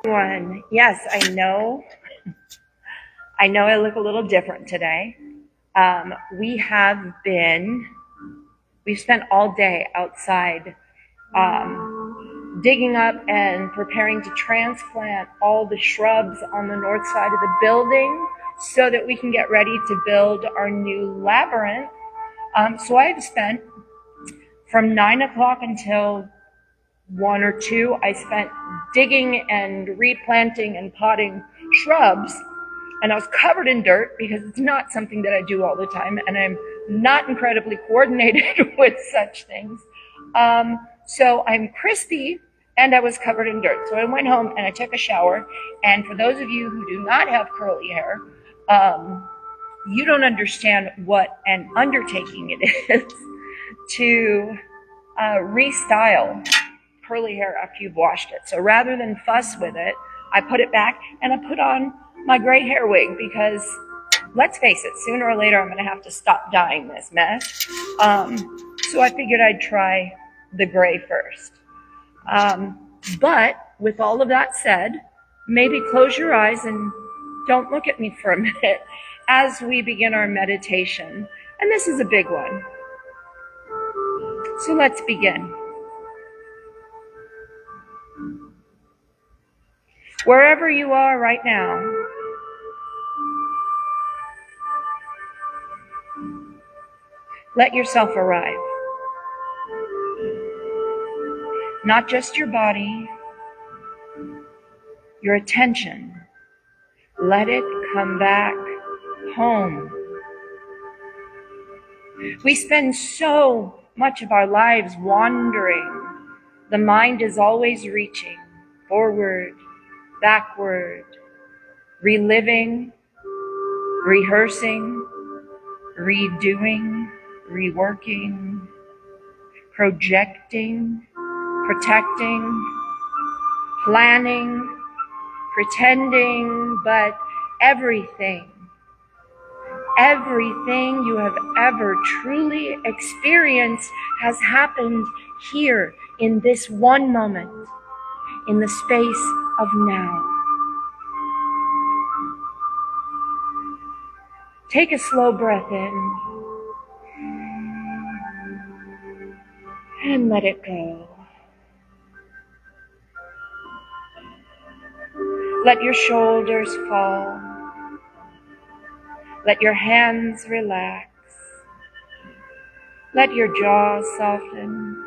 One. Yes, I know. I know I look a little different today. Um, we have been, we've spent all day outside digging up and preparing to transplant all the shrubs on the north side of the building so that we can get ready to build our new labyrinth. So I've spent from 9 o'clock until 1 or 2, I spent digging and replanting and potting shrubs, and I was covered in dirt because it's not something that I do all the time, and I'm not incredibly coordinated with such things. So I'm crispy, and I was covered in dirt. So I went home and I took a shower, and for those of you who do not have curly hair, you don't understand what an undertaking it is to restyle curly hair after you've washed it. So rather than fuss with it, I put it back and I put on my gray hair wig because let's face it, sooner or later I'm going to have to stop dyeing this mess. So I figured I'd try the gray first. But with all of that said, maybe close your eyes and don't look at me for a minute as we begin our meditation. And this is a big one. So let's begin. Wherever you are right now, let yourself arrive. Not just your body, your attention. Let it come back home. We spend so much of our lives wandering. The mind is always reaching forward, backward, reliving, rehearsing, redoing, reworking, projecting, protecting, planning, pretending, but everything you have ever truly experienced has happened here in this one moment, in the space of now. Take a slow breath in and let it go. Let your shoulders fall. Let your hands relax. Let your jaw soften.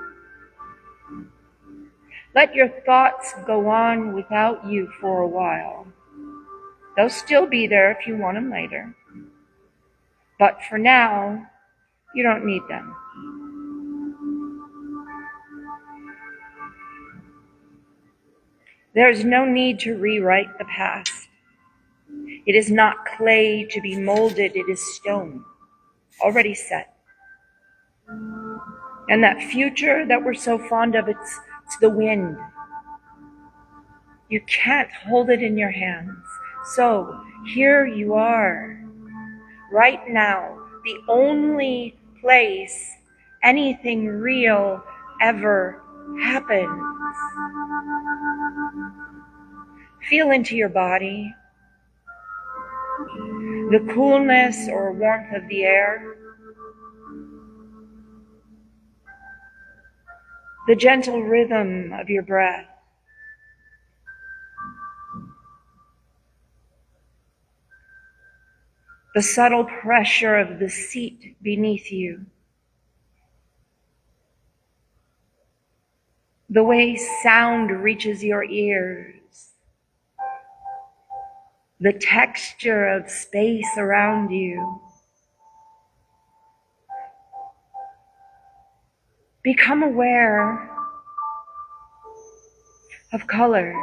Let your thoughts go on without you for a while. They'll still be there if you want them later. But for now, you don't need them. There is no need to rewrite the past. It is not clay to be molded, it is stone, already set. And that future that we're so fond of, it's the wind. You can't hold it in your hands. So here you are, right now, the only place anything real ever happens. Feel into your body, the coolness or warmth of the air, the gentle rhythm of your breath. The subtle pressure of the seat beneath you. The way sound reaches your ears. The texture of space around you. Become aware of color,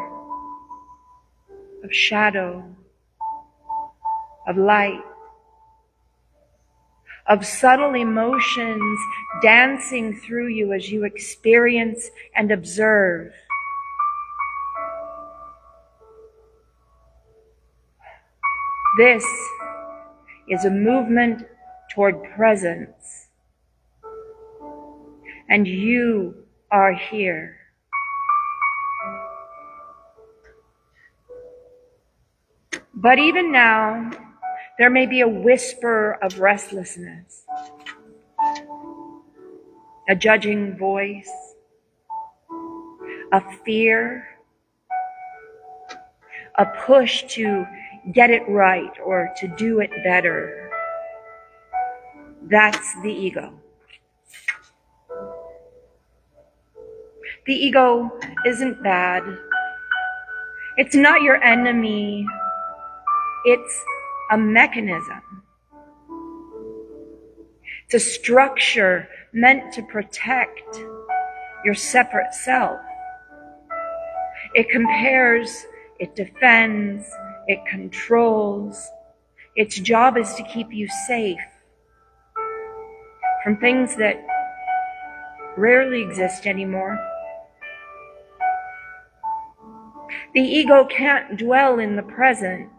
of shadow, of light, of subtle emotions dancing through you as you experience and observe. This is a movement toward presence, and you are here. But even now, there may be a whisper of restlessness, a judging voice, a fear, a push to get it right or to do it better. That's the ego. The ego isn't bad. It's not your enemy. It's a mechanism. It's a structure meant to protect your separate self. It compares, it defends, it controls. Its job is to keep you safe from things that rarely exist anymore. The ego can't dwell in the present.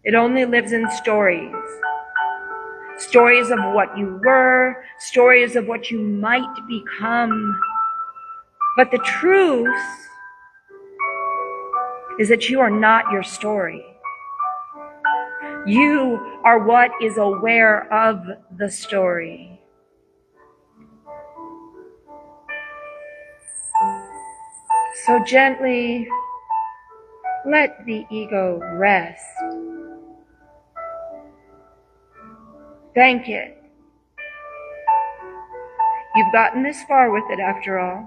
It only lives in stories. Stories of what you were, stories of what you might become. But the truth is that you are not your story. You are what is aware of the story. So gently let the ego rest. Thank it. You've gotten this far with it after all.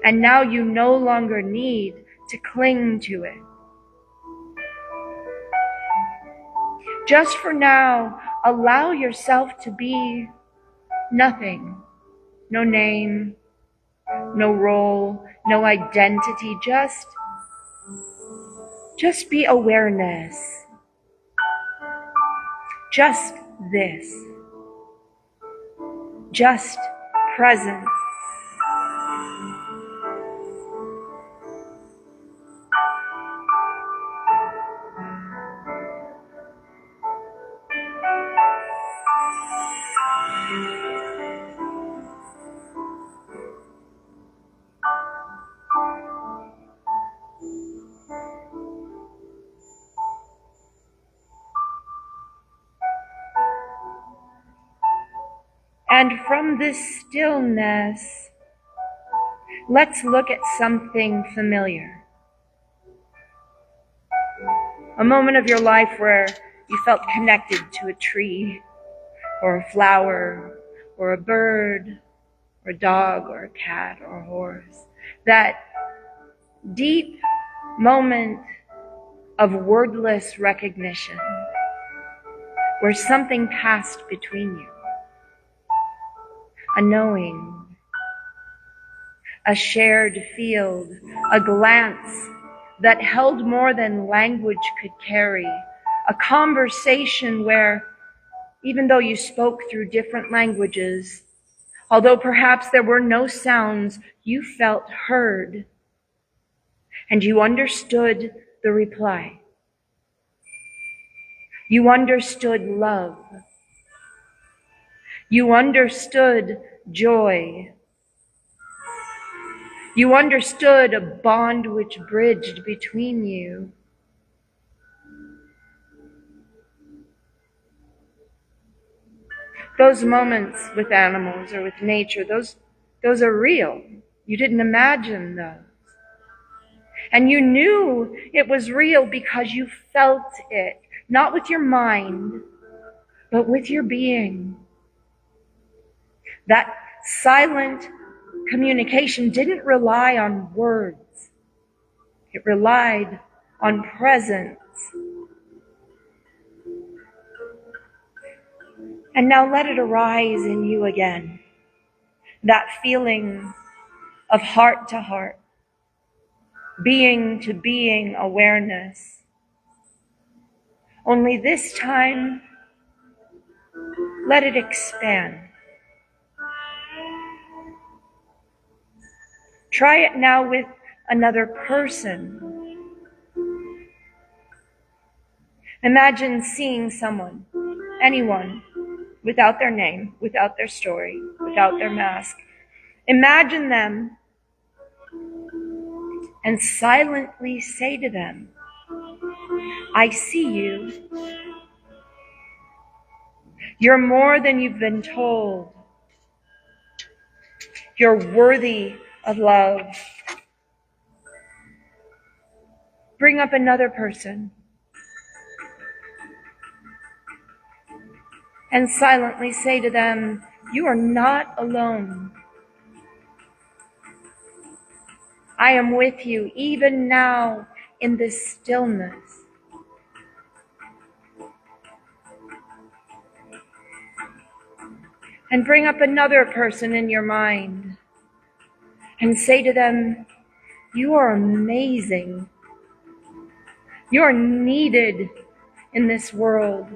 And now you no longer need to cling to it. Just for now, allow yourself to be nothing. No name, no role, no identity. Just be awareness. Just this. Just presence. And from this stillness, let's look at something familiar. A moment of your life where you felt connected to a tree, or a flower, or a bird, or a dog, or a cat, or a horse. That deep moment of wordless recognition, where something passed between you. A knowing, a shared field, a glance that held more than language could carry, a conversation where, even though you spoke through different languages, although perhaps there were no sounds, you felt heard, and you understood the reply. You understood love. You understood joy. You understood a bond which bridged between you. Those moments with animals or with nature, those are real. You didn't imagine those. And you knew it was real because you felt it, not with your mind, but with your being. That silent communication didn't rely on words. It relied on presence. And now let it arise in you again. That feeling of heart to heart, being to being awareness. Only this time, let it expand. Try it now with another person. Imagine seeing someone, anyone, without their name, without their story, without their mask. Imagine them and silently say to them, I see you. You're more than you've been told. You're worthy of love. Bring up another person and silently say to them, you are not alone. I am with you even now in this stillness. And bring up another person in your mind and say to them, you are amazing. You are needed in this world.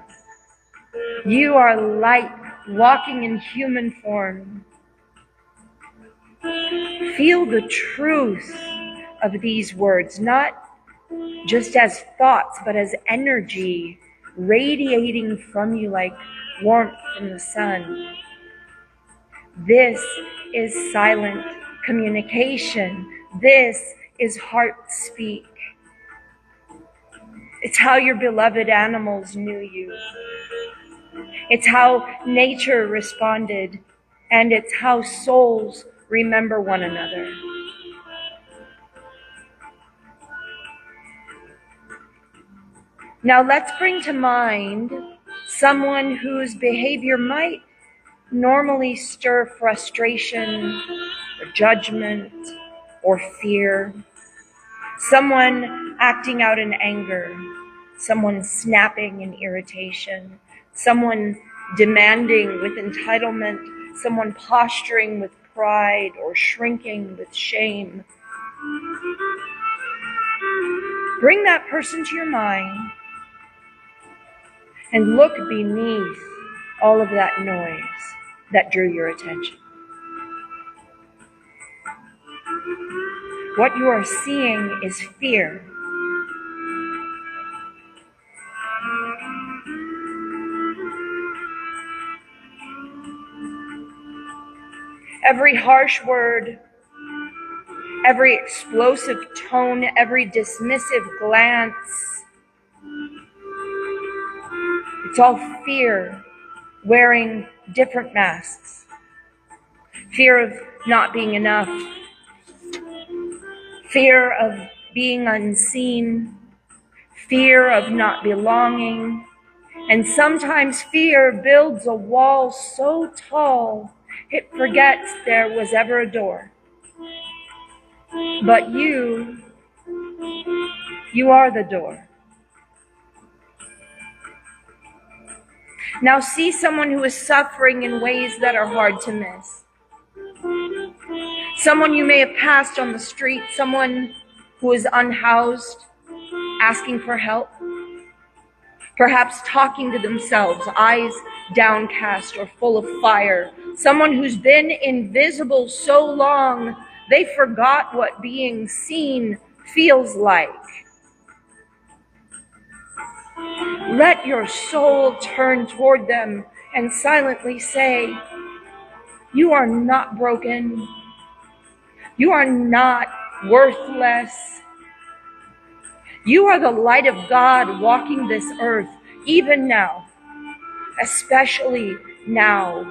You are light walking in human form. Feel the truth of these words, not just as thoughts, but as energy radiating from you like warmth from the sun. This is silent communication. This is heart speak. It's how your beloved animals knew you. It's how nature responded, and it's how souls remember one another. Now let's bring to mind someone whose behavior might normally stir frustration or judgment or fear. Someone acting out in anger, someone snapping in irritation, someone demanding with entitlement, someone posturing with pride or shrinking with shame. Bring that person to your mind and look beneath all of that noise that drew your attention. What you are seeing is fear. Every harsh word, every explosive tone, every dismissive glance, it's all fear wearing different masks. Fear of not being enough. Fear of being unseen. Fear of not belonging. And sometimes fear builds a wall so tall it forgets there was ever a door. But you are the door. Now see someone who is suffering in ways that are hard to miss. Someone you may have passed on the street, someone who is unhoused, asking for help, perhaps talking to themselves, eyes downcast or full of fire, someone who's been invisible so long they forgot what being seen feels like. Let your soul turn toward them and silently say, you are not broken. You are not worthless. You are the light of God walking this earth, even now, especially now.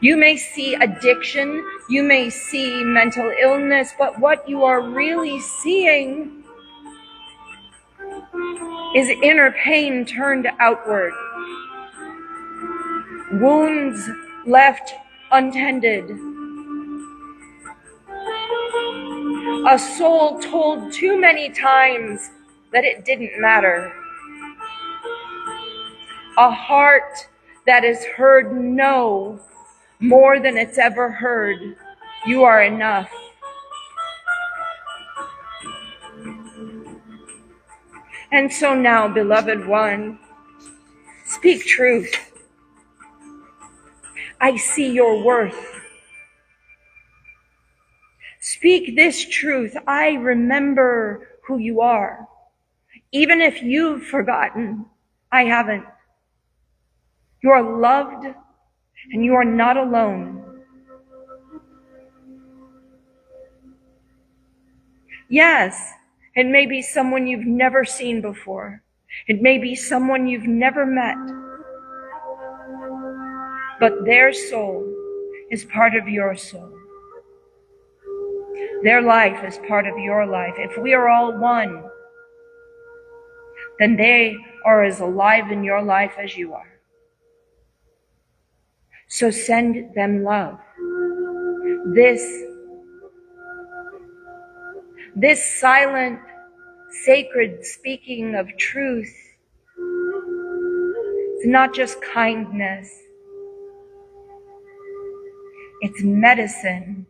You may see addiction, you may see mental illness, but what you are really seeing is inner pain turned outward. Wounds left untended. A soul told too many times that it didn't matter. A heart that has heard no more than it's ever heard. You are enough. And so now, beloved one, speak truth. I see your worth. Speak this truth. I remember who you are. Even if you've forgotten, I haven't. You are loved and you are not alone. Yes, It may be someone you've never seen before. It may be someone you've never met. But their soul is part of your soul. Their life is part of your life. If we are all one, then they are as alive in your life as you are. So send them love. This silent, sacred speaking of truth is not just kindness. It's medicine.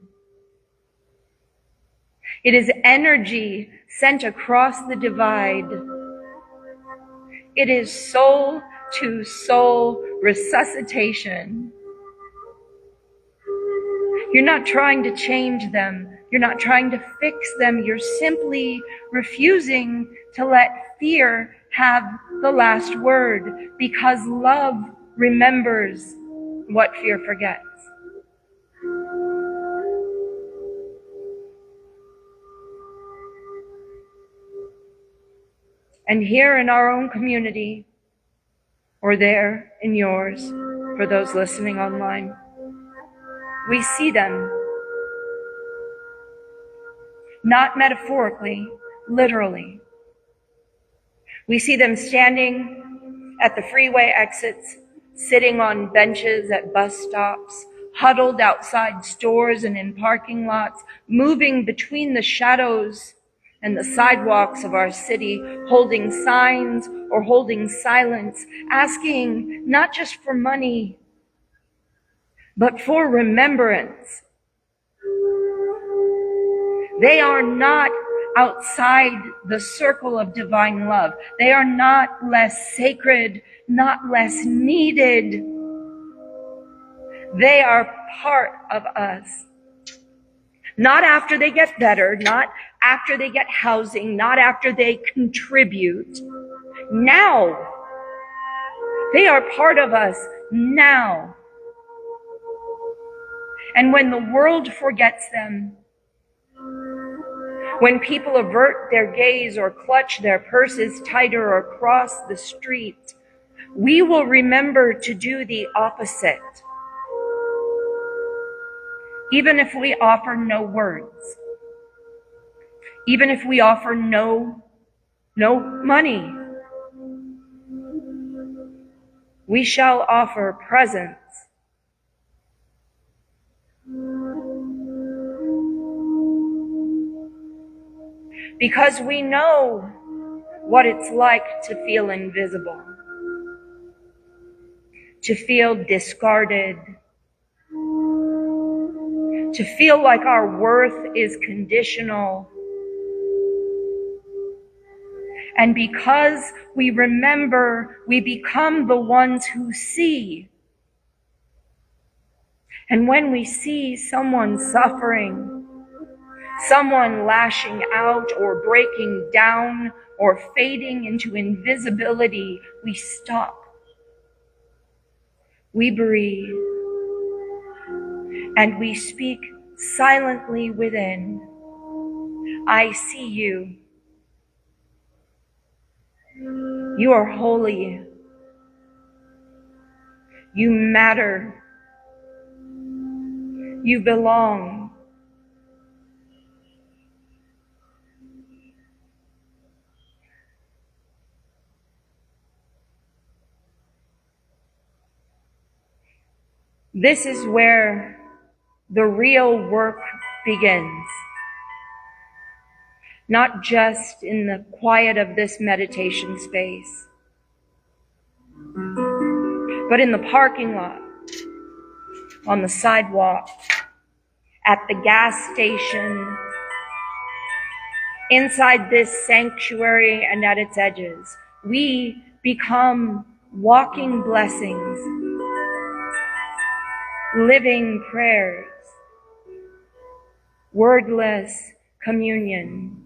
It is energy sent across the divide. It is soul-to-soul resuscitation. You're not trying to change them. You're not trying to fix them. You're simply refusing to let fear have the last word, because love remembers what fear forgets. And here in our own community, or there in yours, for those listening online, we see them, not metaphorically, literally. We see them standing at the freeway exits, sitting on benches at bus stops, huddled outside stores and in parking lots, moving between the shadows and the sidewalks of our city, holding signs or holding silence, asking not just for money, but for remembrance. They are not outside the circle of divine love. They are not less sacred, not less needed. They are part of us. Not after they get better, not after they get housing, not after they contribute. Now. They are part of us now. And when the world forgets them, when people avert their gaze or clutch their purses tighter or cross the street, we will remember to do the opposite. Even if we offer no words, even if we offer no money, we shall offer presence. Because we know what it's like to feel invisible, to feel discarded, to feel like our worth is conditional. And because we remember, we become the ones who see. And when we see someone suffering, someone lashing out or breaking down or fading into invisibility, we stop. We breathe. And we speak silently within. I see you. You are holy. You matter. You belong. This is where the real work begins. Not just in the quiet of this meditation space, but in the parking lot, on the sidewalk, at the gas station, inside this sanctuary and at its edges. We become walking blessings, living prayers, wordless communion.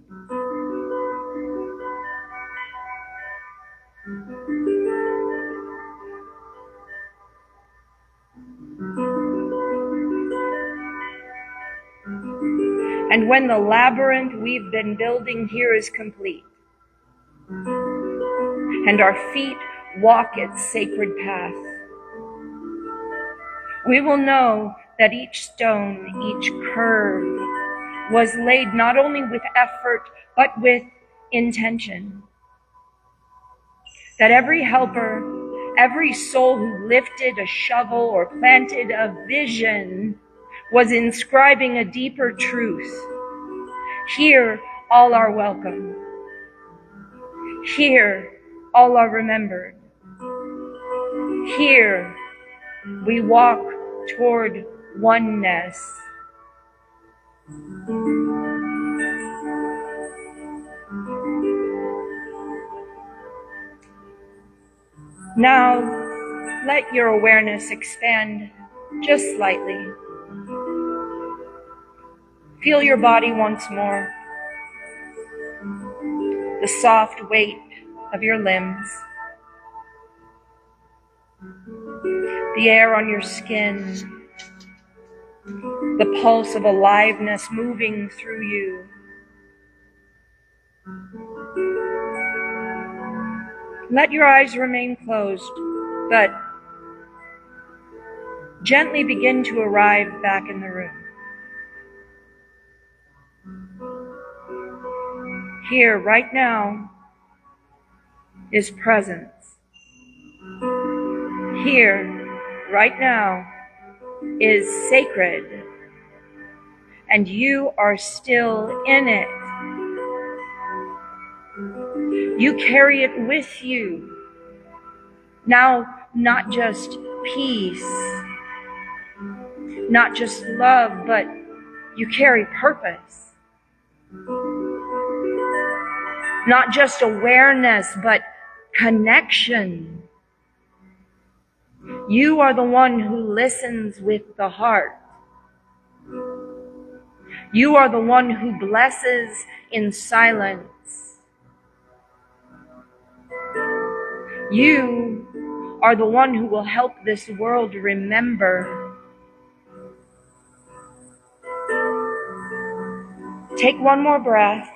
And when the labyrinth we've been building here is complete, and our feet walk its sacred path, we will know that each stone, each curve was laid not only with effort, but with intention. That every helper, every soul who lifted a shovel or planted a vision was inscribing a deeper truth. Here, all are welcome. Here, all are remembered. Here, we walk toward oneness. Now, let your awareness expand just slightly. Feel your body once more, the soft weight of your limbs, the air on your skin, the pulse of aliveness moving through you. Let your eyes remain closed, but gently begin to arrive back in the room. Here, right now, is presence. Here, right now, is sacred, and you are still in it. You carry it with you. Now, not just peace, not just love, but you carry purpose. Not just awareness, but connection. You are the one who listens with the heart. You are the one who blesses in silence. You are the one who will help this world remember. Take one more breath.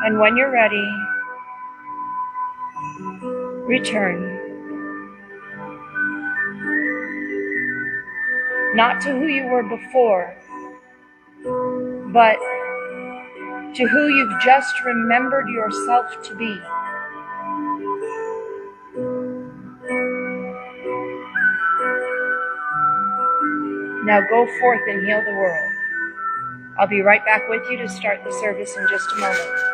And when you're ready, return. Not to who you were before, but to who you've just remembered yourself to be. Now go forth and heal the world. I'll be right back with you to start the service in just a moment.